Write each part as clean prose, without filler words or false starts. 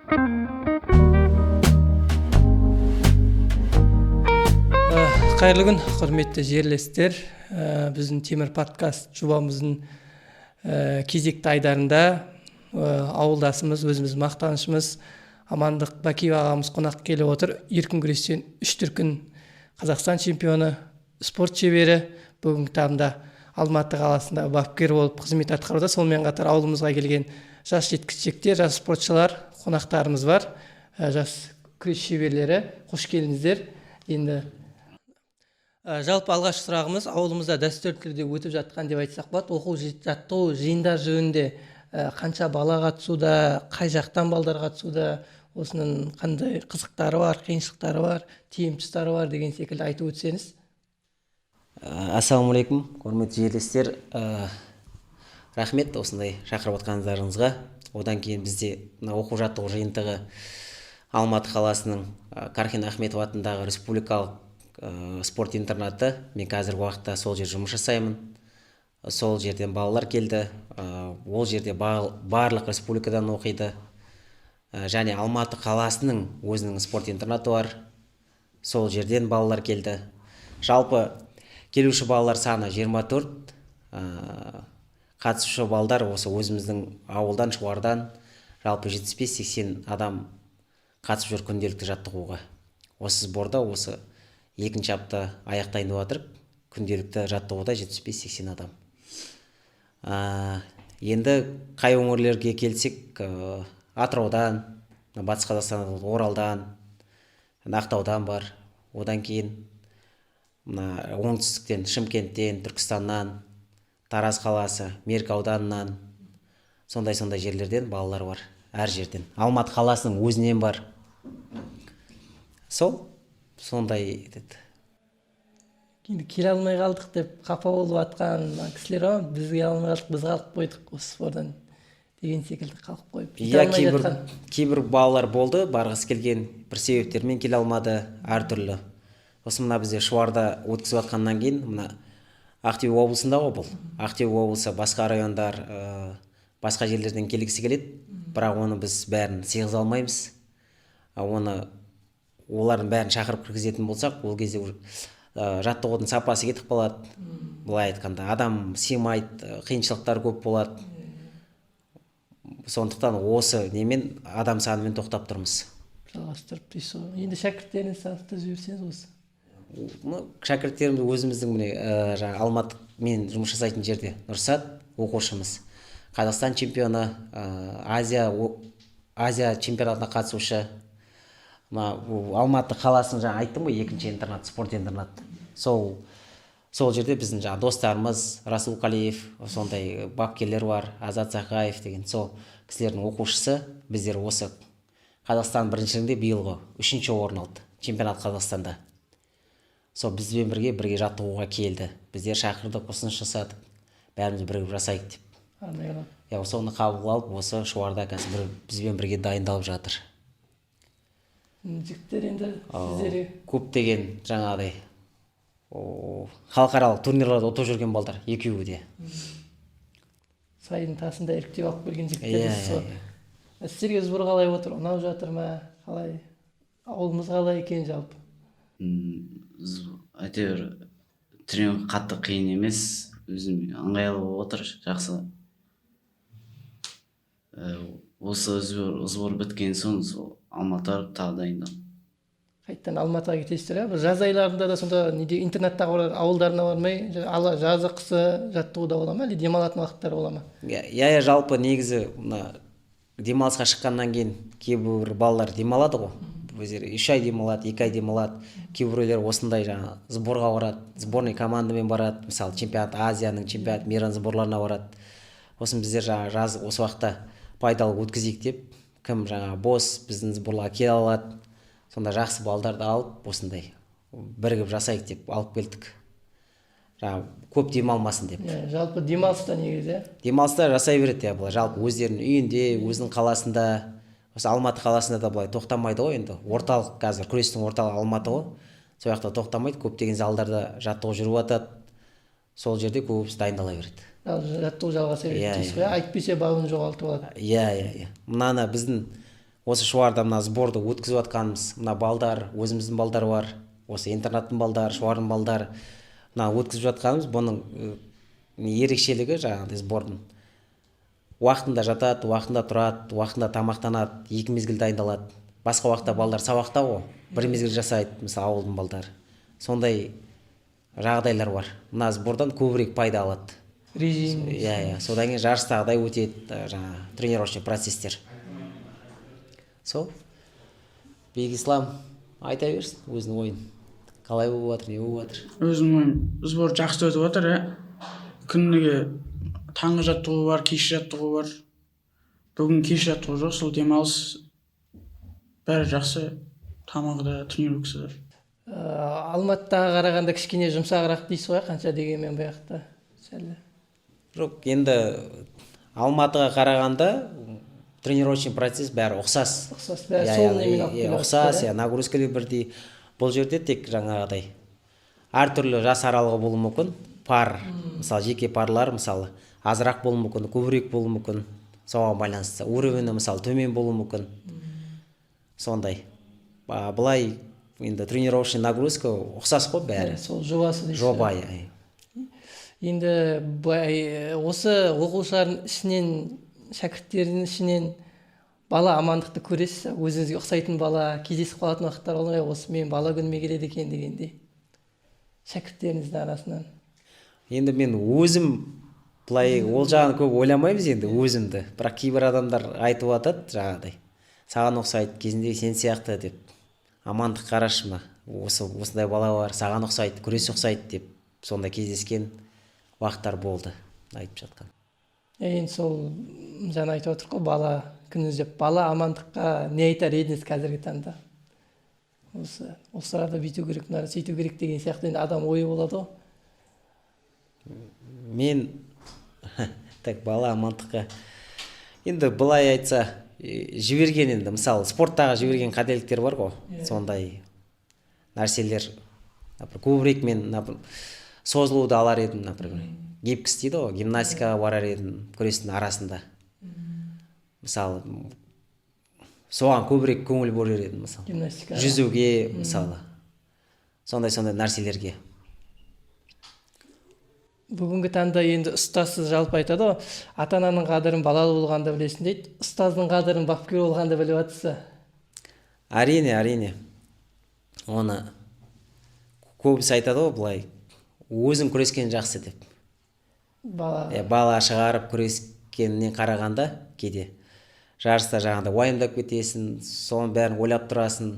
Қайырлы күн, құрметті жерлестер. Біздің темір подкаст жобамыздың кезекті айдарында ауылдасымыз, өзіміз мақтанышымыз Амандық Бакиев ағамыз қонақ келіп отыр. Еркін күрестен 3 дүркін Қазақстан чемпионы, спорт шебері, бүгінгі таңда Алматы қаласында бапкер болып қызмет атқаруда. Сонымен қатар ауылымызға келген жас жеткіншектер, жас спортшылар, қонақтарымыз бар. Жас күрес шеберлері, қош келдіңіздер. Енді жалпы алғаш сұрағымыз, ауылымызда дәстүрлі түрде өтіп жатқан деп айтсақ болады. Оқу жаттығу жиындар жөнінде қанша бала қатысуда, қай жақтан балдар қатысуда, осының қандай қызықтары бар, қиыншылықтары бар, тиімді тұстары бар деген секілді айтып өтсеңіз. Ассалаумағалейкум, құрметті жерлестер. Рахмет осындай шақырып отқандарыңызға. Одан кейін бізде оқу жаттығу жиынтығы Алматы қаласының Кархин Ахметов атындағы республикалық спорт интернаты. Мен қазіргі уақытта сол жерде жұмыс жасаймын. Сол жерден балалар келді. Ол жерде барлық республикадан оқиды. Және Алматы қаласының өзінің спорт интернаты бар. Сол жерден балалар келді. Жалпы келуші балалар саны 24. Қатысушы балдар осы өзіміздің ауылдан, Шуардан жалпы 75-80 адам қатысып жүр күнделікті жаттығуға. Осы сборда осы екінші апта аяқтайын деп жатыр. Күнделікті жаттығуда 75-80 адам. Енді қай өңірлерге келсек, Атыраудан, Батыс Қазақстаннан, Оралдан, Ақтаудан бар. Одан кейін оңтүстіктен, Шымкенттен, Түркістаннан, Тараз қаласы, Меркі ауданынан, сондай жерлерден балалар бар. Әр жерден. Алматы қаласының өзінен бар. Сондай деді. Енді келе алмай қалдық деп қапа болып атқан кісілер бар. Біз келе алмай қалдық, біз қалып қойдық осы спорттан деген секілді қалып қойып. Кейбір балалар болды, барғысы келген бір себептермен келе алмады, әртүрлі. Осы мына бізде Шуарда өткізіп атқаннан кейін, мына Ақтөбе облысында ғой бұл. Ақтөбе облысы басқа райондар, басқа жерлерден келгісі келеді, бірақ оны біз бәрін сыйғыза алмаймыз. Олардың бәрін шақырып кіргізетін болсақ, ол кезде жаттығудың сапасы кетіп қалады. Былай айтқанда, адам сыймайды, қиыншылықтар көп болады. Сондықтан осы немен адам санымен тоқтап тұрмыз. Жалғастырып дейсіз. Енді шәкірттеріңіз сатып жіберсеңіз осы. Шәкірттерімді өзіміздің Алматы мен жұмыс жасайтын жерде Нұрсат оқушымыз. Қазақстан чемпионы, Азия чемпионатына қатысушы. Алматы қаласының айттым ғой, екінші интернат, спорт интернат. Сол жерде біздің достарымыз Расул Қалиев, сондай бапкерлер бар, Азат Сақаев деген сол кісілердің оқушысы. Біздер осы Қазақстан біріншілігінде биылғы 3-ші орын алды чемпионат Қазақстанда. Сол бізбен бірге жаттығуға келді. Біздер шақырдық, ұсыныс жасадық, бәріміз бірге жасайық деп. Соны қабыл алып, осы Шуарда қазір бізбен бірге дайындалып жатыр. Жігіттер енді сіздерге көптеген жаңағыдай халықаралық турнирларда ұтып жүрген балдар, екеуі де. Сайдың тасында іріктеп алып келген жігіттеріңіз. Сіздерге сбор қалай отыр? Ұнап жатыр ма? Қалай? Ауылымыз қалай екен жалпы? Әйтеуір тренинг қатты қиын емес, өзім ыңғайлы отыр, жақсы. Осы сбор біткен соң Алматыға тағы дайындал. Қайттан Алматыға кетесіздер, бір жаз айларында да сонда интернаттағы ауылдарына бармай, жазы қысы жаттығуда бола ма, әлде демалатын уақыттар бола ма? Жалпы негізі демалысқа шыққаннан кейін кейбір балалар демалады ғой. Өздері 3 ай демалады, 2 ай демалады. Кейбіреулер осындай сборға барады, сборный командамен барады. Мысалы, чемпионат Азияның чемпионат мейрам сборларына барады. Осын біздер жаз осы уақытта пайдалы өткізейік деп, кім бос біздің сборларға келе алады. Сонда жақсы балдарды алып, осындай бірігіп жасайық деп алып келдік. Көп демалмасын деп. Жалпы демалыста негізі? Демалыста жасай береді, жалпы өздерінің үйінде, өзінің қаласында, осы Алматы қаласында да былай тоқтамайды ғой енді. Орталық қазір күрестің орталығы Алматы ғой. Сол жақта тоқтамайды, көптеген залдарда жаттығу жүріп жатады. Сол жерде көбісі дайындала береді. Жаттығу жалғаса береді дейсіз ғой, әйтпесе бабын жоғалтып алады. Мынаны біздің осы шұбарда мына сборды өткізіп жатқанымыз, мына балдар, өзіміздің балдар бар, осы интернаттың балдары, шұбардың балдары, мына өткізіп жатқанымыз, бұның ерекшелігі жаңағыдай сбордың уақытында жатады, уақытында тұрады, уақытында тамақтанады, 2 мезгіл дайындалады. Басқа уақытта балдар сабақта ғой, 1 мезгіл жасайды, мысалы ауылдың балдары. Сондай жағдайлар бар. Мына сбордан көбірек пайда алады. Режим. Иә, содан кейін жарыстағыдай өтеді жаңа тренировочный процесстер. Сол. Бекислам айта берсін өзінің ойын. Қалай болып жатыр, не болып жатыр? Өзімнің ойым, сбор жақсы өтіп жатыр, күніге таңғы жаттығу бар, кеш жаттығу бар. Бүгін кеш жаттығу жоқ, сол демалыс бәрі жақсы. Тамағы да, тренировкасы да. Алматыға қарағанда кішкене жұмсағырақ дейсіз ғой, қанша дегенмен баяқта. Жоқ, енді Алматыға қарағанда тренировочный процесс бәрі ұқсас. Ұқсас, бәрі сол немен алып келеді. Ұқсас, нагрузкалар бірдей. Бұл жерде тек жаңағыдай әртүрлі жас аралығы болуы мүмкін. Пар, мысалы жеке парлар, мысалы азырақ болуы мүмкін, көбірек болуы мүмкін. Соған байланысты. Уровені мысалы төмен болуы мүмкін. Сондай. Бұлай енді тренировочный нагрузка ұқсас қой бәрі. Сол жобасы дейсіз. Жоба. Енді осы оқушылардың ішінен, шәкірттердің ішінен бала амандықты көресіз, өзіңізге ұқсайтын бала кездесіп қалатын уақыттар болмай, осы мен бала күніме келеді екен дегенде шәкірттеріңіздің арасынан. Енді мен өзім былай ол жағын көп ойламаймыз енді өзімді. Бірақ кейбір адамдар айтып жатады жаңағыдай. Саған ұқсайды, кезінде сен сияқты деп. Амандық қарашы ма, осындай бала бар, саған ұқсайды, күрес ұқсайды деп сонда кездескен уақыттар болды, айтып жатқан. Енді сол жаңа айтып отыр ғой, бала күніңіз деп, бала амандыққа не айтар едіңіз қазіргі таңда? Осы арада бүйту керек, мына сөйту керек деген сияқты енді адам ойы болады ғой. Мен так бала амандыққа енді былай айтса жіберген енді мысалы спорттағы жіберген қателіктер бар ғой, сондай нәрселер көбірек мен созылуды алар едім, например. Гибкіс дейді ғой, гимнастикаға барар едім күрестің арасында. Мысалы соған көбірек көңіл бөлер едім, мысалы. Гимнастика. Жүзуге, мысалы. Сондай нәрселерге. Бүгінгі таңда енді ұстазсыз жалпы айтады ғой, ата-ананың қадірін балалы болғанда білесің дейді, ұстаздың қадірін бапкер болғанда біліп жатсыз. Әрине. Оны көбісі айтады ғой былай, өзің күрескен жақсы деп. Бала шығарып күрескеннен қарағанда кейде жарыста жаңағыда уайымдап кетесің, соның бәрін ойлап тұрасың.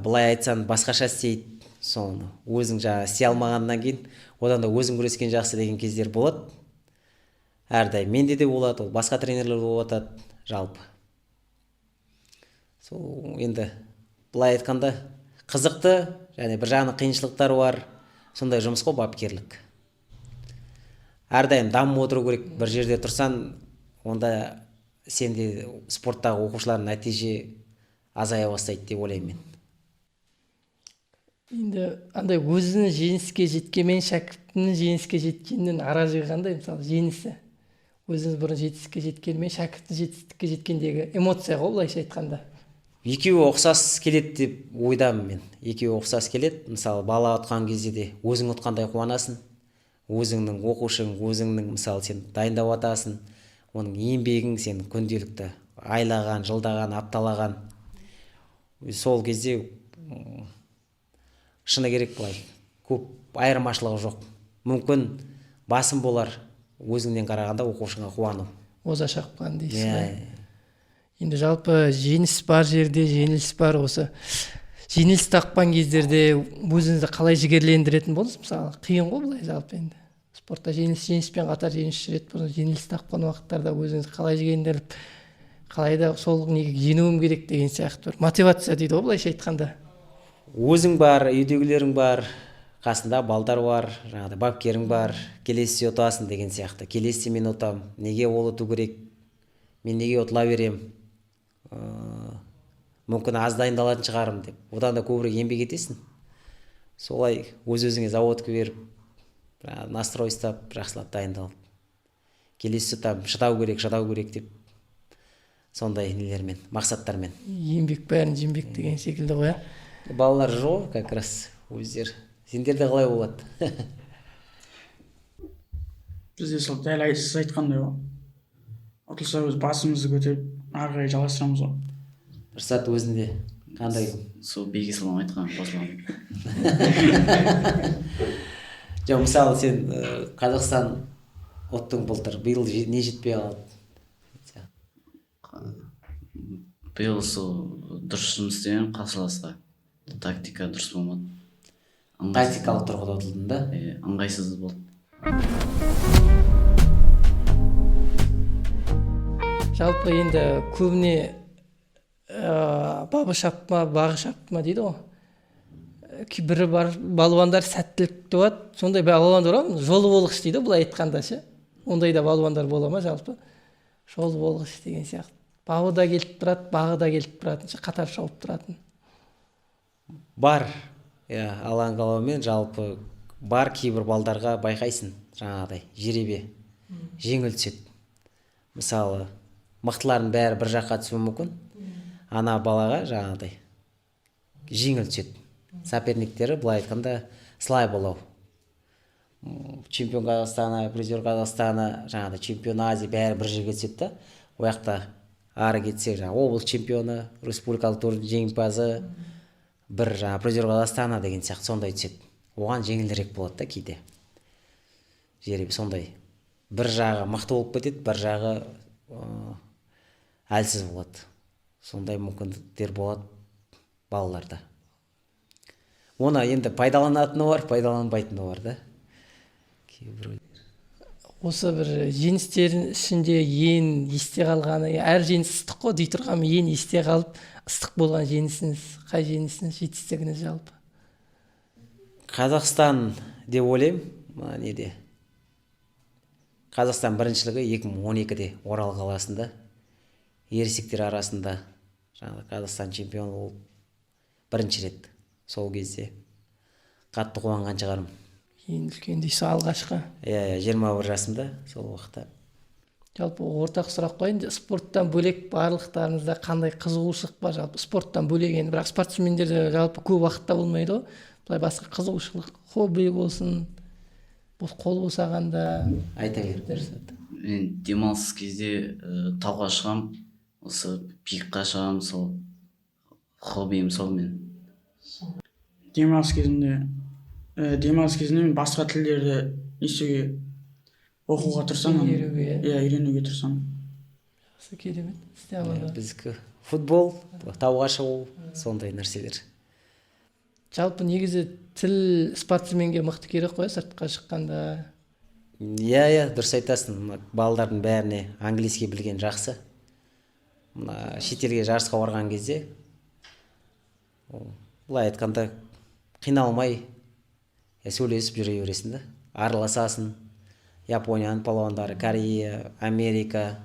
Былай айтсаң басқаша істейді, соны өзің жаңа істей алмағаннан кейін одан да өзің күрескен жақсы деген кездер болады. Әрдайым менде де болады, ол басқа тренерлер болып жатады жалпы. Сол енді былай айтқанда қызықты, және бір жағынан қиыншылықтар бар, сондай жұмыс қой бапкерлік. Әрдайым дамып отыру керек, бір жерде тұрсан, онда сенде спорттағы оқушылардың нәтиже азая бастайды деп ойлаймын мен. Енді андай өзінің жеңіске жеткенмен шәкірттің жеңіске жеткеннен ара жігі қандай, мысалы жеңісі. Өзіңіз бұрын жетістікке жеткенмен шәкірттің жетістікке жеткендегі эмоция ғой, былайша айтқанда. Екеуі ұқсас келеді деп ойдамын мен. Екеуі ұқсас келеді. Мысалы бала ұтқан кезде де өзің ұтқандай қуанасың. Өзіңнің оқушың, өзіңнің мысалы сен дайындап атасың. Оның еңбегің сен күнделікті айлаған, жылдаған, апталаған. Сол кезде шыны керек былай көп айырмашылығы жоқ. Мүмкін басым болар өзіңнен қарағанда оқушыңа қуану. Оза шапқан дейсіз. Енді жалпы жеңіс бар жерде жеңіліс бар. Осы жеңіліс тапқан кездерде өзіңізді қалай жігерлендіретін болдыңыз? Мысалы қиын ғой былай жалпы енді. Спортта жеңіспен қатар жеңіс жүреді. Бұрын жеңіліс тапқан уақыттарда өзіңізді қалай жігерлендіріп, қалай да сол неге жеңуім керек деген сияқты бір мотивация дейді ғой былайша айтқанда. Өзің бар, үйдегілерің бар, қасында балдар бар, жаңағыдай бапкерің бар, келесі ұтасың деген сияқты. Келесі мен ұтам, неге ол ұту керек, мен неге ұтыла берем, мүмкін аз дайындалатын шығарым деп. Одан да көбірек еңбек етесің. Солай өз-өзіңе заводқа беріп, настрой ұстап, жақсылап дайындалып. Келесі ұтам, шыдау керек деп сондай нелермен, мақсаттармен. еңбек бәрін жеңбек деген секілді ғой, иә. Балалар жүр ғой как раз өздері. Сендерде қалай болады? Бізде сол дәл сіз айтқандай ғой, ұтылса өз басымызды көтеріп ары қарай жалғастырамыз ғой. Рұқсат өзінде қандай? сол бекесалам айтқан қосыламын. Жоқ, мысалы сен Қазақстан ұттың былтыр, биыл не жетпей қалды? биыл сол дұрыс жұмыс істеген қарсыласқа тактика дұрыс болмады. Тактикалық тұрғыда ұтылдың да? Ыңғайсыз болды. Жалпы енді көбіне бабы шапма, бағы шапма дейді ғой. Кейбірі бар балуандар сәттілікті болады, сондай балуандар бар, жолы болғыш дейді былай айтқанда ше. Ондай да балуандар бола ма жалпы? Жолы болғыш деген сияқты. Бабы да келіп тұрады, бағы да келіп тұратын, қатар шауып тұратын. Бар, алаң қалаумен жалпы бар, кейбір балдарға байқайсың жаңағыдай жеребе жеңіл түседі. Мысалы мықтылардың бәрі бір жаққа түсуі мүмкін, ана балаға жаңағыдай жеңіл түседі. Соперниктері былай айтқанда слай болау. Чемпион Қазақстана, призер Қазақстана, жаңағыдай чемпион Азия бәрі бір жерге түседі да, ояқта ары кетсе облыс чемпионы, республикалық турнир жеңімпазы, бір призер Қазақстана деген сияқты сондай түседі. Оған жеңілдірек болады да кейде. Жеребе сондай. Бір жағы мықты болып кетеді, бір жағы әлсіз болады. Сондай мүмкіндіктер болады балаларда. Оны енді пайдаланатыны бар, пайдаланбайтыны бар да. Осы бір жеңістердің ішінде ең есте қалғаны, әр жеңіс ыстық қой дей тұрғанмен, ең есте қалып ыстық болған жеңісіңіз, қай жеңісіңіз, жетістігіңіз жалпы? Қазақстан деп ойлаймын, неде. Қазақстан біріншілігі 2012-де Орал қаласында ересектер арасында Қазақстан чемпионы болып бірінші рет. Сол кезде қатты қуанған шығармын. Ең үлкен дейсіз алғашқы. 21 жасымда сол уақытта. Жалпы ортақ сұрақ қояйын, спорттан бөлек барлықтарыңызда қандай қызығушылық бар жалпы? Спорттан бөлек енді, бірақ спортсмендерде жалпы көп уақытта болмайды ғой. Былай басқа қызығушылық, хобби болсын, қол босағанда айта бер. Мен демалыс кезде тауға шығам, осы пикқа шығам, сол хоббиім сол мен. Демалыс кезінде мен басқа тілдерді несеге оқуға тырысамын. Үйренуге тырысамын. Жақсы, керемет. Істе алады. Біздікі футбол, тауға шығу, сондай нәрселер. Жалпы негізі тіл спортсменге мықты керек қой, сыртқа шыққанда. Дұрыс айтасың. Балалардың бәріне английский білген жақсы. Шетелге жарысқа барған кезде, былай айтқанда қиналмай сөйлесіп жүре бересің да, араласасың. Японияның палуандары, Корея, Америка,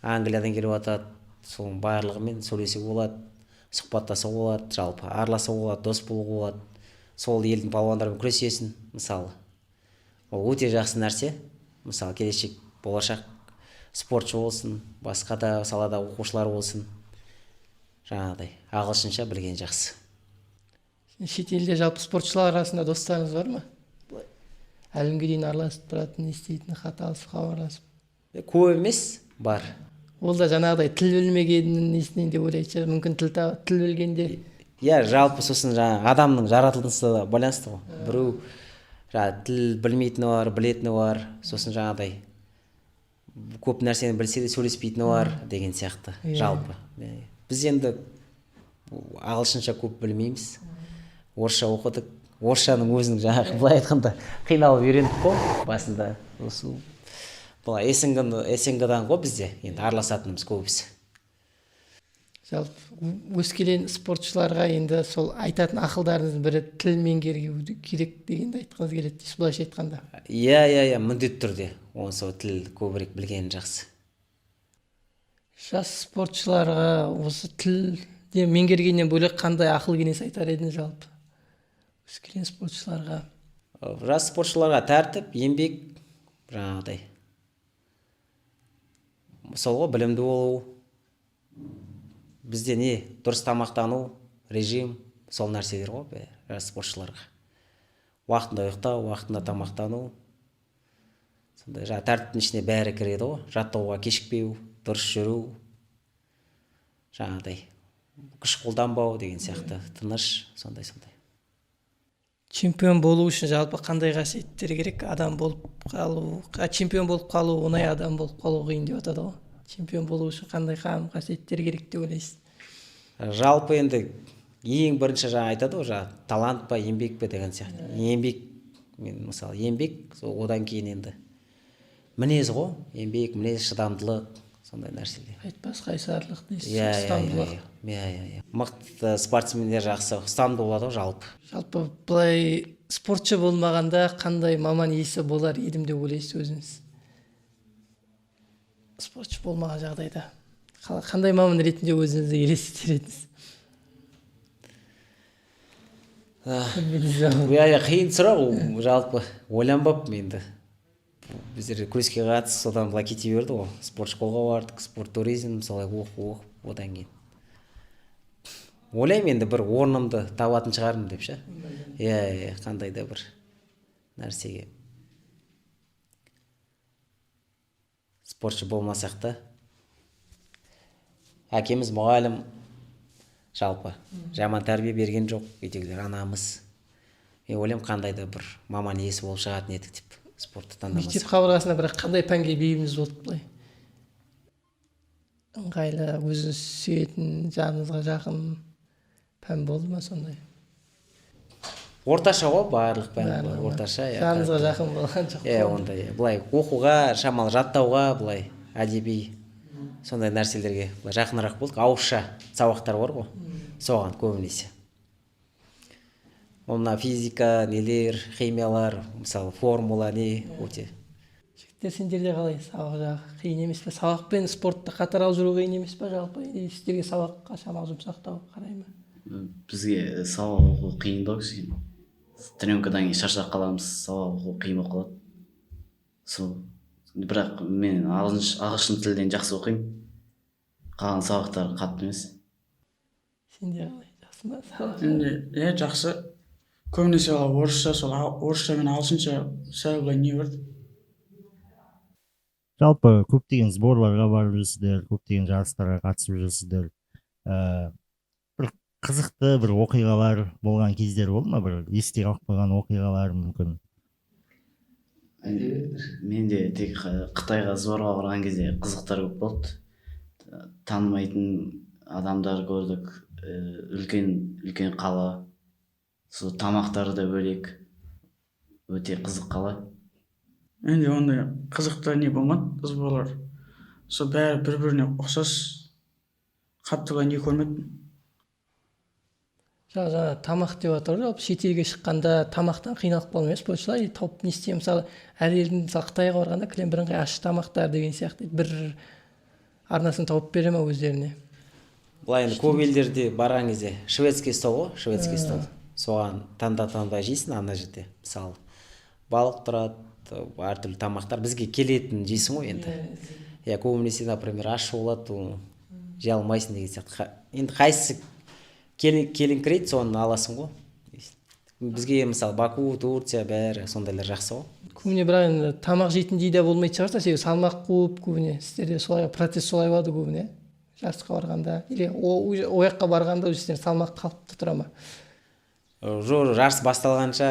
Англиядан келіп жатады, соның барлығымен сөйлесуге болады, сұхбаттасуға болады, жалпы араласуға болады, дос болуға болады. Сол елдің палуандарымен күресесің, мысалы. Ол өте жақсы нәрсе. Мысалы, келешек болашақ спортшы болсын, басқа да салада оқушылар болсын, жаңағыдай ағылшынша білген жақсы. Шетелде жалпы спортшылар арасында достарыңыз бар ма? Әлімге дейін араласып тұратын, естейтін, хат алысып, хабарласып? Көп емес, бар. Ол да жаңағыдай тіл білмегеннің несінен деп ойлайтын шығар, мүмкін тіл білгенде. Жалпы сосын адамның жаратылысына байланысты ғой. Біреу тіл білмейтіні бар, білетіні бар, сосын жаңағыдай көп нәрсені білсе де сөйлеспейтіні бар деген сияқты, жалпы. Біз енді ағылшынша көп білмейміз. Орысша оқыдық. Орысшаның өзінің жаңағы былай айтқанда қиналып үйрендік қой басында. Былай СНГ-дан ғой бізде енді араласатынымыз көбісі. Жалпы өскелең спортшыларға енді сол айтатын ақылдарыңыздың бірі тіл меңгеру керек дегенді айтқыңыз келеді дейсіз, былайша айтқанда. Міндетті түрде осы тіл көбірек білгені жақсы. Жас спортшыларға осы тілде меңгергеннен бөлек қандай ақыл кеңес айтар едіңіз жалпы? Өскелең спортшыларға. Жас спортшыларға тәртіп, еңбек, жаңағыдай. Мысалға білімді болу, бізде не дұрыс тамақтану, режим, сол нәрселер ғой жас спортшыларға. Уақытында ұйықтау, уақытында тамақтану, сондай жаңағы тәртіптің ішіне бәрі кіреді ғой. Жаттығуға кешікпеу, дұрыс жүру, жаңағыдай күш қолданбау деген сияқты, тыныш, сондай. Чемпион болу үшін жалпы қандай қасиеттер керек? Адам болып қалу, чемпион болып қалу оңай, адам болып қалу қиын деп атады ғой. Чемпион болу үшін қандай қасиеттер керек деп ойлайсыз? Жалпы енді ең бірінші жаңа айтады ғой, жаңа талант па, еңбек пе деген сияқты. Еңбек, мен мысалы еңбек, одан кейін енді мінез ғой, еңбек, мінез, шыдамдылық, сондай нәрселер. Айтпас қайсарлық дейсіз, Иә. ұстамдылық. Мықты спортсмендер жақсы ұстамды болады ғой жалпы. Жалпы былай спортшы болмағанда қандай маман иесі болар едім деп ойлайсыз өзіңіз? Спортшы болмаған жағдайда қандай маман ретінде өзіңізді елестетер едіңіз? Қиын сұрақ, жалпы ойланбаппын енді. Біздер күреске қатысып, содан былай кете берді ғой. Спорт школға бардық, спорт туризм, солай оқып, одан кейін. Ойлаймын енді бір орнымды табатын шығармын деп ше. Қандай да бір нәрсеге. Спортшы болмасақ та. Әкеміз мұғалім, жалпы жаман тәрбие берген жоқ, үйдегілер анамыз. Мен ойлаймын қандай да бір маман иесі болып шығатын едік деп. Спортты таңдамасақ. Мектеп қабырғасында бірақ қандай пәнге бейіміңіз болды былай? Ыңғайлы, өзіңіз сүйетін, жаныңызға жақын пән болды ма сондай? Орташа ғой, барлық пән орташа. Жаныңызға жақын болған жоқ? Ондай. Былай оқуға, шамалы жаттауға, былай әдеби сондай нәрселерге жақынырақ болдық. Ауызша сабақтар бар ғой, соған көбінесе. Онда физика, нелер, химиялар, мысалы формула не өте. Жігіттер, сендерде қалай сабақ жағы? Қиын емес пе? Сабақ пен спортты қатар алып жүру қиын емес пе жалпы? Сіздерге сабаққа шамалы жұмсақтау қарай ма? Бізге сабақ оқу қиындау кішкене. Тренировкадан кейін шаршап қаламыз, сабақ оқу қиын болып қалады. Сол. Бірақ мен ағылшын тілден жақсы оқимын. Қалған сабақтар қатты емес. Сенде қалай? Жақсы ма сабақ? Енді жақсы. Көбінесе орысша, сол орысша мен ағылшынша сәл былай не бар. Жалпы көптеген сборларға барып жүрсіздер, көптеген жарыстарға қатысып жүрсіздер. Бір қызықты бір оқиғалар болған кездер болды ма? Бір есте қалып қойған оқиғалар мүмкін? Менде тек Қытайға сборға барған кезде қызықтар көп болды. Танымайтын адамдар көрдік, үлкен қала. Сол тамақтары да бөлек, өте қызық қала. Менде ондай қызықты не болмады, сборлар. Сол бәрі бір-біріне ұқсас, қатты не көрмедім. Жаңа тамақ деп жатыр, жалпы шетелге шыққанда тамақтан қиналып қалмай емес, спортшылар тауып не істеймін, мысалы әр елдің мысалы Қытайға барғанда кілем бірыңғай ащы тамақтар деген сияқты бір арнасын тауып бере ма өздеріне? Былай енді көп елдерде барған кезде шведский стол ғой, шведский стол. Соған таңда жейсің ана жерде. Мысалы балық тұрады, әртүрлі тамақтар бізге келетін жейсің ғой енді. Көбінесе, например, ащы болады, жей алмайсың деген сияқты. Енді қайсысы келіңкірейді, соны аласың ғой. Бізге мысалы Баку, Турция бәрі сондайлар жақсы ғой. Көбіне бірақ енді тамақ жейтіндей де болмайтын шығар, себебі салмақ қуып көбіне сіздерде солай процесс солай болады көбіне. Жарысқа барғанда или ол жаққа барғанда өздерің салмақ қалыпты тұра ма? Жарыс басталғанша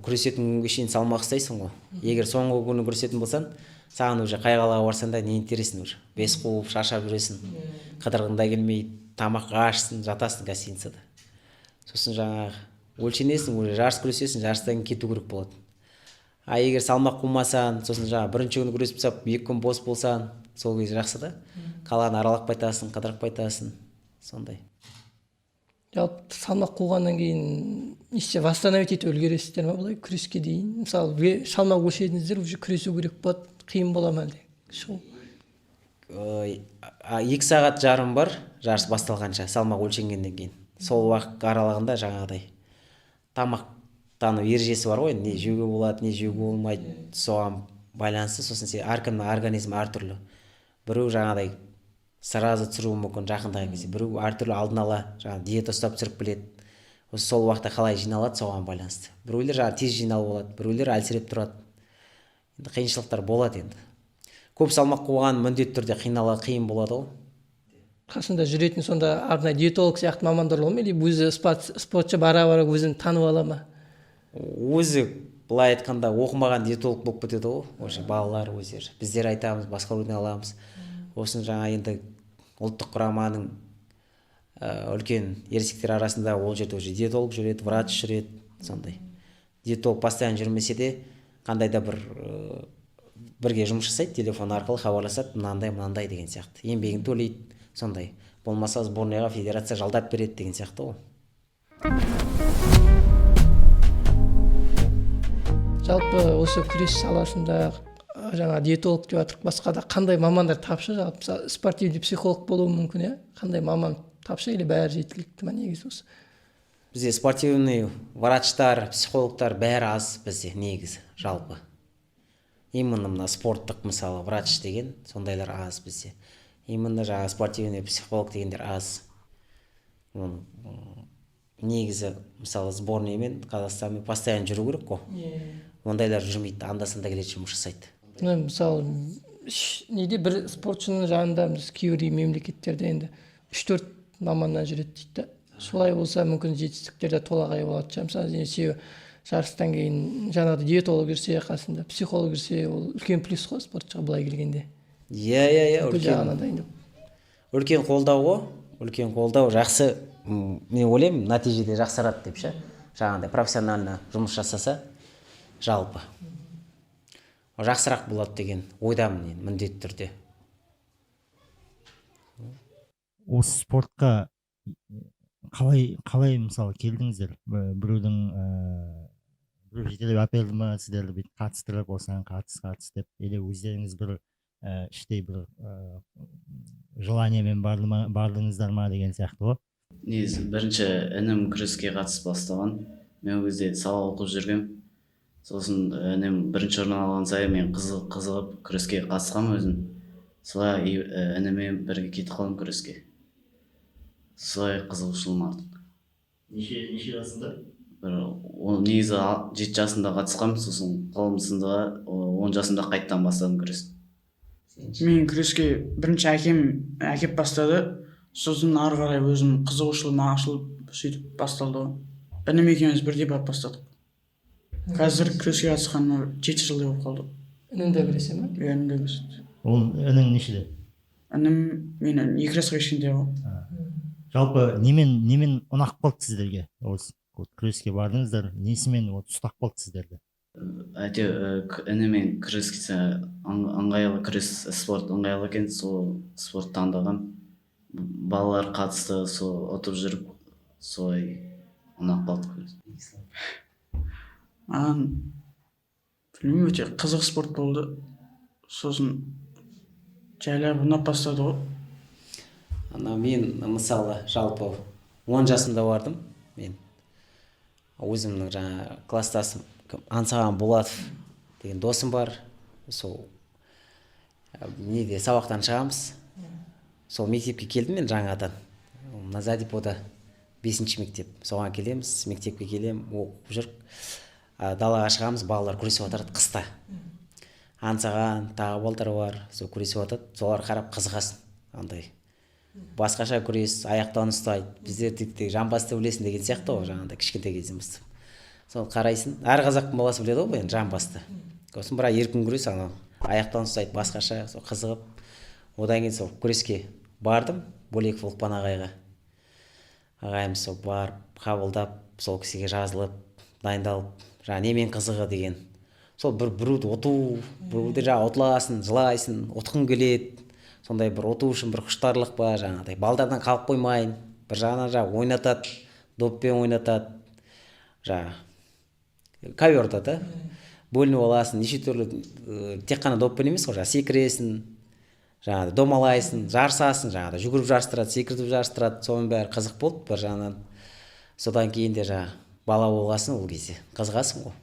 күресетін күнге шейін салмақ ұстайсың ғой. Егер соңғы күні күресетін болсаң, саған уже қай қалаға барсаң да не интересің уже. Бес қуып шаршап жүресің. Қыдырғында келмейді, тамаққа ашсың, жатасың гостиницада. Сосын жаңағы өлшенесің, уже жарыс күресесің, жарыстан кету керек болады. Егер салмақ қумасаң, сосын жаңағы бірінші күні күресіп тастап, 2 күн бос болсаң, сол кезде жақсы да. Қаланы аралап қайтасың, қыдырып қайтасың, сондай. Жалпы салмақ қуғаннан кейін неше восстановить етіп үлгересіздер ме былай күреске дейін? Мысалы салмақ өлшедіңіздер, уже күресу керек болады, қиын бола ма әлде? 2 сағат жарым бар жарыс басталғанша салмақ өлшенгеннен кейін. Сол уақыт аралығында жаңағыдай тамақтану ережесі бар ғой, не жеуге болады, не жеуге болмайды, соған байланысты. Сосын әркімнің организмі әртүрлі. Біреу жаңағыдай сразу түсіруі мүмкін жақындаған кезде. Біреу әртүрлі алдын ала жаңағы диета ұстап түсіріп келеді. Осы сол уақытта қалай жиналады соған байланысты. Біреулер жаңағы тез жиналып алады, біреулер әлсіреп тұрады. Енді қиыншылықтар болады енді. Көп салмақ қойған міндетті түрде қиын болады ғой. Қасында жүретін сонда арнайы диетолог сияқты мамандар бола ма, или өзі спортшы бара өзін танып ала ма? Өзі былай айтқанда оқымаған диетолог болып кетеді ғой. Уже балалар өздері. Біздер айтамыз, басқарудан аламыз. Осын жаңа енді ұлттық құраманың үлкен ересектер арасында ол жерде уже диетолог жүреді, врач жүреді, сондай. Диетолог постоянно жүрмесе де қандай да бірге жұмыс жасайды, телефон арқылы хабарласады, мынандай деген сияқты. Еңбегін төлейді, сондай. Болмаса сборныйға федерация жалдап береді деген сияқты ғой. Жалпы осы күрес саласында жаңа диетолог деп жатырық, басқа да қандай мамандар тапшы? Жалпы спортивный психолог болуы мүмкін, иә? Қандай маман тапшы, или бәрі жеткілікті ма негізі осы? Бізде спортивный врачтар, психологтар бәрі аз бізде негізі жалпы. Именно мына спорттық мысалы врач деген сондайлар аз бізде. Именно жаңа спортивный психолог дегендер аз. Негізі мысалы сборныймен Қазақстанмен постоянно жүру керек қой. Ондайлар жүрмейді, анда-санда келеді жұмыс жасайды. Мысалы неде бір спортшының жанында біз кейбір мемлекеттерде енді 3-4 маманнан жүреді дейді. Солай болса мүмкін жетістіктерде толағай болады шығар. Мысалы жарыстан кейін жаңағы диетолог жүрсе, қасында психолог жүрсе, ол үлкен плюс қой спортшыға былай келгенде. Иә, үлкен қолдау ғой. Үлкен қолдау жақсы, мен ойлаймын, нәтижеде жақсарады деп ше. Жаңағыдай профессионально жұмыс жасаса жалпы жақсырақ болады деген ойдамын мен міндетті түрде. Осы спортқа қалай мысалы келдіңіздер? Біреудің біреу жетелеп әперді ма, сіздерді бүйтіп қатыстырып, осыған қатыс деп, или өздеріңіз бір іштей бір желаниемен бардыңыздар ма деген сияқты ғой? Негізі бірінші інім күреске қатысып бастаған. Мен ол кезде сабақ оқып жүргем. Сосын інім бірінші орын алған сайын мен қызығып күреске қатысқам өзім. Солай інімен бірге кетіп қалдым күреске. Солай қызығушылығым артты. Неше жасында? Негізі 7 жасында қатысқам, сосын қолым сынды 10 жасында қайттан бастадым күресті. Мен күреске бірінші әкем әкеп бастады, сосын ары қарай өзім қызығушылығым ашылып сөйтіп басталды ғой. Інім екеуміз бірдей барып бастадық. Қазір күреске қатысқаныма 7 жылдай болып қалды. Інім де күресе ма? Иә, інім де күреседі. Ол інің нешеде? Інім менен 2 жасқа кішкентай ғой. Жалпы немен ұнап қалды сіздерге? Осы күреске бардыңыздар, несімен ұстап қалды сіздерді? Әйтеуір інімен күрес кетсе ыңғайлы, күрес спорт ыңғайлы екен, сол спорт таңдағам. Балалар қатысты, сол отырып жүріп, солай ұнап қалды. Маған білмеймін, өте қызық спорт болды. Сосын жайлап ұнап бастады ғой. Мен мысалы жалпы 10 жасымда бардым. Мен өзімнің жаңа класстасым Аңсаған Болатов деген досым бар. Сол неде сабақтан шығамыз. Сол мектепке келдім мен жаңадан. Назадипода 5-ші мектеп. Соған келеміз, мектепке келем, оқып жүріп. Далаға шығамыз, балалар күресіп отырады қыста. Аңсаған тағы балдар бар, сол күресіп отырады. Солар қарап қызығасың. Андай басқаша күрес, аяқтан ұстайды. Біздер тек жамбасты білесің деген сияқты ғой, жаңағыдай кішкентай кезден бастап. Сол қарайсың, әр қазақтың баласы біледі ғой енді жамбасты. Сосын бірақ еркін күрес, анау аяқтан ұстайды, басқаша, сол қызығып. Одан кейін сол күреске бардым, Болеков Лұқпан ағайға. Ағайымыз сол барып, қабылдап, сол кісіге жазылып, дайындалып, жаңа немен қызығы деген. Сол біреуді ұту, біреуді жаңа ұтыласың, жылайсың, ұтқың келеді. Сондай бір ұту үшін бір құштарлық бар, жаңағыдай балдардан қалып қоймайын, бір жағынан жаңа ойнатады, доппен ойнатады, жаңа коверда да бөлініп аласың, неше түрлі тек қана доппен емес ғой, секіресің, жаңағы домалайсың, жарысасың, жаңағы жүгіріп жарыстырады, секіртіп жарыстырады, соның бәрі қызық болды бір жағынан. Содан кейін де жаңа бала болғасын, ол кезде қызығасың ғой.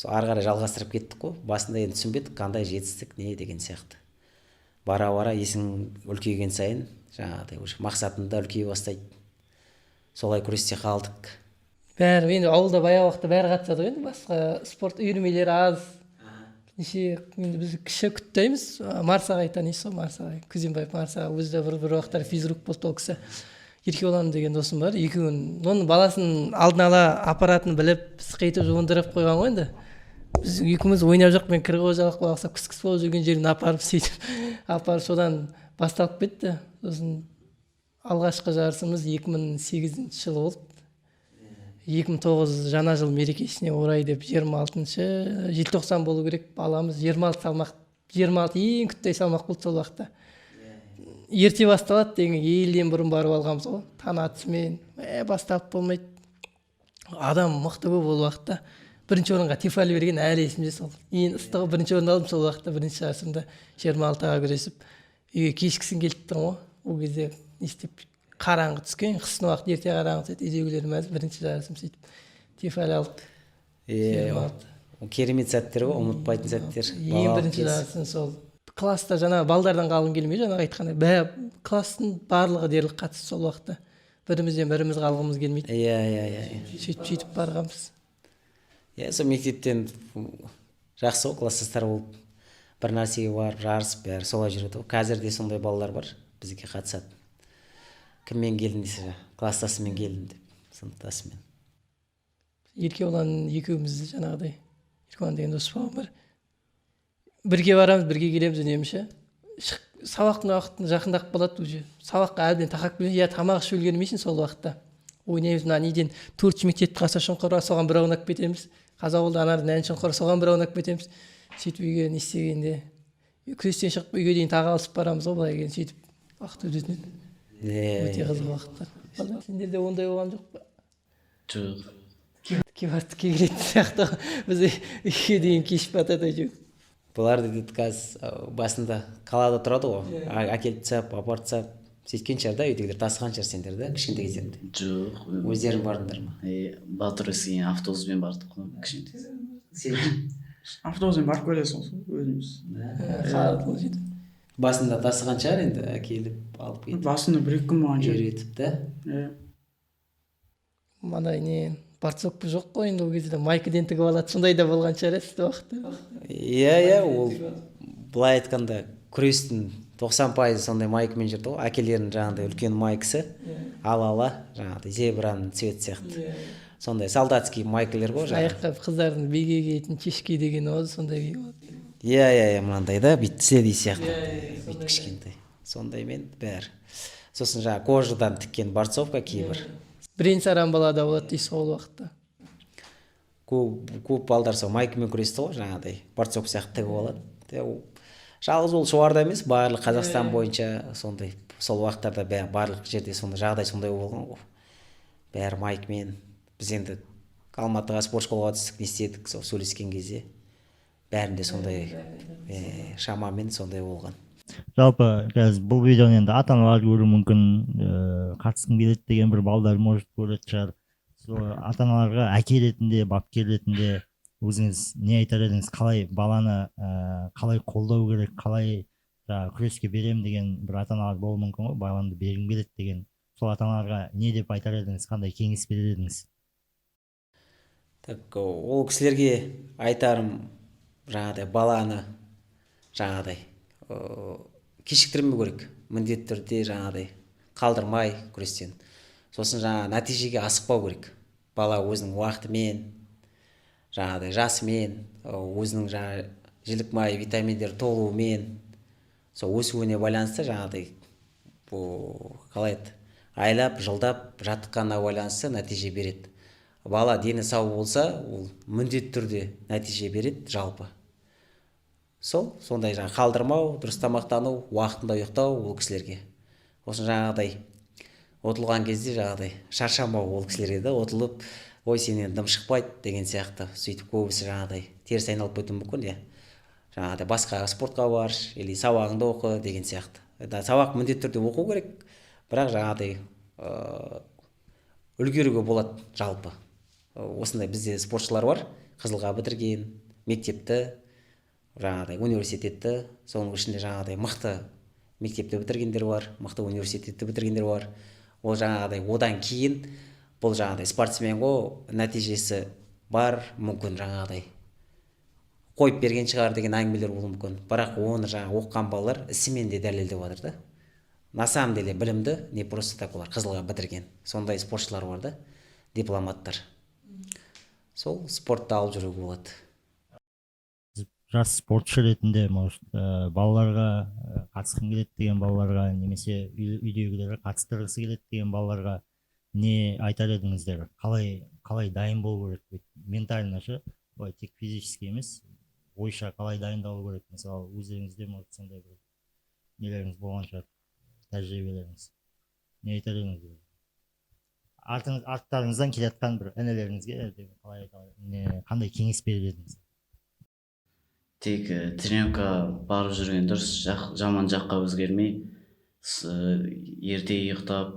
Ары қарай жалғастырып кеттік қой. Басында енді түсінбедік, қандай жетістік, не деген сияқты. бара есің үлкейген сайын жаңағыдай уже мақсатың да үлкейе бастайды. Солай күресте қалдық. Бәрі енді ауылда баяғы уақытта бәрі қатысады ғой, енді басқа спорт үйірмелері аз. Неше енді біз кіші күттейміз, Марсағай танисыз ғой, Марсағай Күзембаев Марсағай, өзі де бір уақыттар физрук болды ол кісі. Еркебұлан деген досым бар, екеуін оның баласын алдын ала аппаратын біліп қайтып жуындырып қойған ғой енді. Біз екеуміз ойнап жоқ, мен Кырғызжалық балақса күс болып жүрген жерін апарып сөйтіп апарып содан басталып кетті. Сосын алғашқы жарысымыз 2008 жылы болды. 2009 жаңа жыл мерекесіне орай деп 26 желтоқсан болу керек, баламыз 26 салмақ, 26 ең күттей салмақ болды сол уақытта. Ерте басталады деген елден бұрын барып алғанбыз ғой, таң атысымен басталып болмайды. Адам мықты көп ол уақытта. Бірінші орынға Тифали берген әлі есімде сол. Ең ыстығы бірінші орын алдым сол уақытта, бірінші жарысымда 26-ға күресіп. Үйге кешкісін келіп тұрмын ғой. Ол кезде не істеп қараңғы түскен, қыстың уақыты ерте қараңғы түседі, үйдегілерім әзір бірінші жарысым сөйтіп Тифали алды. Керемет сәттер ғой, ұмытпайтын сәттер. Ең бірінші жарысым сол. Класста жаңа балдардан қалғым келмей, жаңа айтқандай, класстың барлығы дерлік қатысты сол уақытта. Бірімізден біріміз қалғымыз келмейді. Сөйтіп барғанбыз. Сол мектептен жақсы ғой, класстастар болып бір нәрсеге барып жарысып бәрі солай жүреді ғой. Қазір де сондай балалар бар, бізге қатысады. Кіммен келдің десе, класстасымен келдім деп, сыныптасымен. Еркебұлан екеуміз жаңағыдай, Еркебұлан деген дос бар. Бірге барамыз, бірге келеміз үнемі. Сабақтың уақытын жақындап қалады уже. Сабаққа әбден тақап келеміз, тамақ ішіп үлгермейсің сол уақытта. Ойнаймыз, неден 4 мектепті қаса шұңқырға соған бір аунап кетеміз. Қазақ-ауылда анардың ән шұңқыр соған бір аунап кетеміз. Сөйтіп үйге не істегенде күрестен шығып үйге дейін тағы алысып барамыз ғой, былай кейін сөйтіп уақыт өтетін еді. Өте қызық уақыттар. Сендерде ондай болған жоқ па? Жоқ. Кебартыққа келетін сияқты біз үйге дейін кешіп батады жүр. Бұлар дейді қазір басында қалада тұрады ғой, әкеліп тастап, апарып тастап, сөйткен шығар да, үйдегілер тасыған шығар сендер да, кішкентай кездерінде. Жоқ. Өздерің бардыңдар ма? Батыр өскен автобуспен бардық қой кішкентай. Автобуспен барып келесің өзіміз. Басында тасыған шығар енді, әкеліп алып кетіп. Басында 1-2 күн болған шығар. Үйретіп та. Мындай не борцовка жоқ қой енді, ол кезде майкіден тігіп алады, сондай да болған шығар сізде уақытта. Ол былай айтқанда күрестің 90% сондай майкамен жүрді ғой. Әкелерінің жаңағыдай үлкен майкасы, ала жаңағыдай зебраның цвет сияқты. Сондай солдатский майкалер ғой жаңағы. Аяққа қыздардың беге киетін чешки деген ол сондай киіп алады. Мынандай да бүйтіп сіледей сияқты. Бүйтіп кішкентай. Сондаймен бәрі. Сосын жаңағы кожадан тіккен борцовка кейбір. Бірен-саран балада болады дейсіз ол уақытта. Көп балдар сол майкамен күресті ғой, жаңағыдай борцовка сияқты тігіп алады. Жалғыз ол Шуарда емес, барлық Қазақстан бойынша сондай, сол уақыттарда барлық жерде сондай жағдай сондай болған ғой. Бәрі майкамен. Біз енді Алматыға спорт школаға түстік, не істедік, сол сөйлескен кезде бәрінде сондай шамамен сондай болған. Жалпы қазір бұл видеоны енді ата-аналар көруі мүмкін, қатысқым келеді деген бір балдар может көретін шығар. Ата-аналарға әке ретінде, бапкер ретінде өзіңіз не айтар едіңіз, қалай баланы қалай қолдау керек, қалай күреске берем деген бір ата-аналар болуы мүмкін ғой, баламды бергім келеді деген. Сол ата-аналарға не деп айтар едіңіз, қандай кеңес берер едіңіз? Ол кісілерге айтарым, жаңағыдай баланы жаңағыдай кешіктірмеу керек, міндетті түрде жаңағыдай қалдырмай күрестен. Сосын жаңағы нәтижеге асықпау керек. Бала өзінің уақытымен, жаңағыдай жасымен, өзінің жаңағы жілік май, витаминдер толуымен, сол өсуіне байланысты жаңағыдай қалай еді, айлап, жылдап жаттыққанына байланысты нәтиже береді. Бала дені сау болса, ол міндетті түрде нәтиже береді жалпы. Сондай жаңағы қалдырмау, дұрыс тамақтану, уақытында ұйықтау ол кісілерге. Осын жаңағыдай отылған кезде жаңағыдай шаршамау ол кісілерге де, отылып, ой сенен дым шықпайды деген сияқты. Сөйтіп көбісі жаңағыдай теріс айналып кетуі мүмкін, жаңағыдай басқа спортқа бар, или сабағыңды оқы деген сияқты. Сабақ міндетті түрде оқу керек, бірақ жаңағыдай үлгеруге болады жалпы. Осындай бізде спортшылар бар, Қызылға бітірген, мектепті, жаңағыдай университетті, соның ішінде жаңағыдай мықты мектепті бітіргендер бар, мықты университетті бітіргендер бар. Ол жаңағыдай одан кейін бұл жаңағыдай спортсмен ғой, нәтижесі бар, мүмкін жаңағыдай қойып берген шығар деген әңгімелер болуы мүмкін. Бірақ оны жаңа оқыған балалар ісімен де дәлелдеп жатыр да. На самом деле білімді не просто так олар қызылға бітірген. Сондай спортшылар бар да, дипломаттар. Сол спортты алып жүруге болады. Жас спортшы ретінде может балаларға қатысқым келеді деген балаларға немесе үйдегілері қатыстырғысы келеді деген балаларға не айтар едіңіздер? Қалай дайын болу керек? Ментально ше, былай тек физически емес, ойша қалай дайындалу керек? Мысалы, өздеріңізде может сондай бір нелеріңіз болған шығар, тәжірибелеріңіз. Не айтар едіңіздер? Арттарыңыздан келе жатқан бір інілеріңізге қандай кеңес берер едіңіз? Тек тренировка барып жүрген дұрыс, жаман жаққа өзгермей, ерте ұйықтап,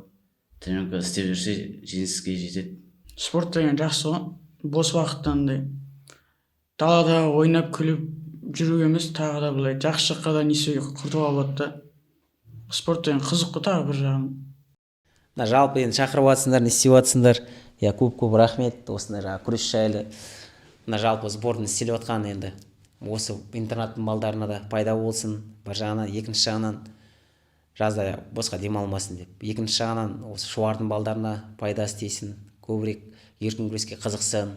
тренировка істеп жүрсе жеңіске жетеді. Спорт деген жақсы ғой. Бос уақыттан далада ойнап күліп жүру емес, тағы да былай жақсы жаққа да несеге құртуға болады да. Спорт деген қызық қой тағы бір жағын. Жалпы енді шақырып жатсыңдар, не істеп жатсыңдар. Көп рахмет осындай жаңағы күрес жайлы. Жалпы сборны істеліп жатқан енді осы интернаттың балдарына да пайда болсын. Бір жағынан, екінші жағынан жазда босқа демалмасын деп. Екінші жағынан осы шуардың балдарына пайда істейсін. Көбірек еркін күреске қызықсын.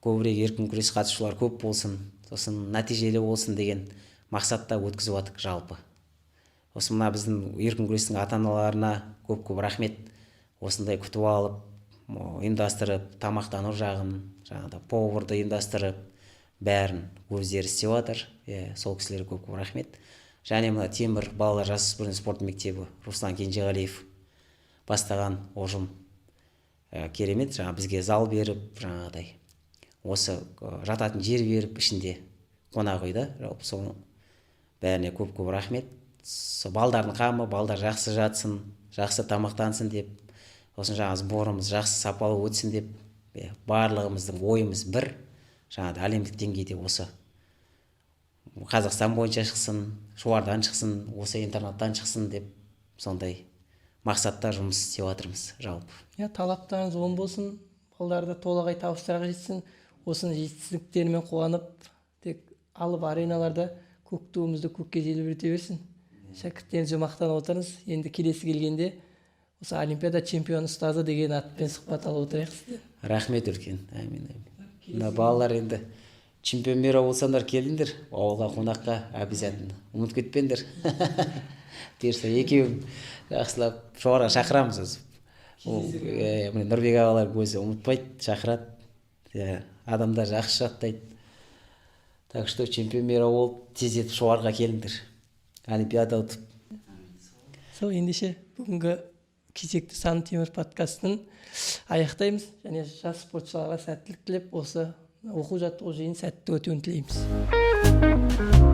Көбірек еркін күрес қатысушылар көп болсын. Сосын нәтижелі болсын деген мақсатта өткізіп жатық жалпы. Осы мына біздің еркін күрестің ата-аналарына көп рахмет. Осындай күтіп алып, ұйымдастырып, тамақтану жағын, жаңағыда поварды ұйымдастырып, бәрін өздері істеп жатыр. Сол кісілерге көп рахмет. Және мына Темір балалар жасөспірім спорт мектебі Руслан Кенжеғалиев бастаған ұжым керемет. Жаңа бізге зал беріп, жаңағыдай осы жататын жер беріп, ішінде қонақ үй да, жалпы соның бәріне көп рахмет. Балдардың қамы, балдар жақсы жатсын, жақсы тамақтансын деп, осын жаңа сборымыз жақсы сапалы өтсін деп, барлығымыздың ойымыз бір, жаңа әлемдік деңгейде осы Қазақстан бойынша шықсын, Шуардан шықсын, осы интернаттан шықсын деп, сондай мақсатта жұмыс істеп жатырмыз жалпы. Талаптарыңыз оң болсын, балдарды толағай табыстарға жетсін. Осының жетістіктерімен қуанып, тек алып ареналарда көк туымызды көкке желбірете берсін. Шәкірттеріңізге мақтанып отырыңыз. Енді келесі келгенде осы Олимпиада чемпионы ұстазы деген атпен сұхбат алып отырайық сізден. Рахмет үлкен. Әмин. Балалар енді чемпион мира болсаңдар келіңдер, ауылға қонаққа обязательно. Ұмытып кетпеңдер. Бұйырса екеуін жақсылап жоғарыға шақырамыз өзі. Нұрбек ағалар көзі ұмытпайды, шақырады. Адамдар жақсы жаттайды. Так что чемпион мира болып, тездетіп жоғарыға келіңдер. Олимпиада ұтып. Сол ендеше бүгінгі кезекті сан темір подкастын аяқтаймыз. Және жас спортшыларға сәттілік тілеп, осы оқу жаттығу жиын сәтті өтуін тілейміз.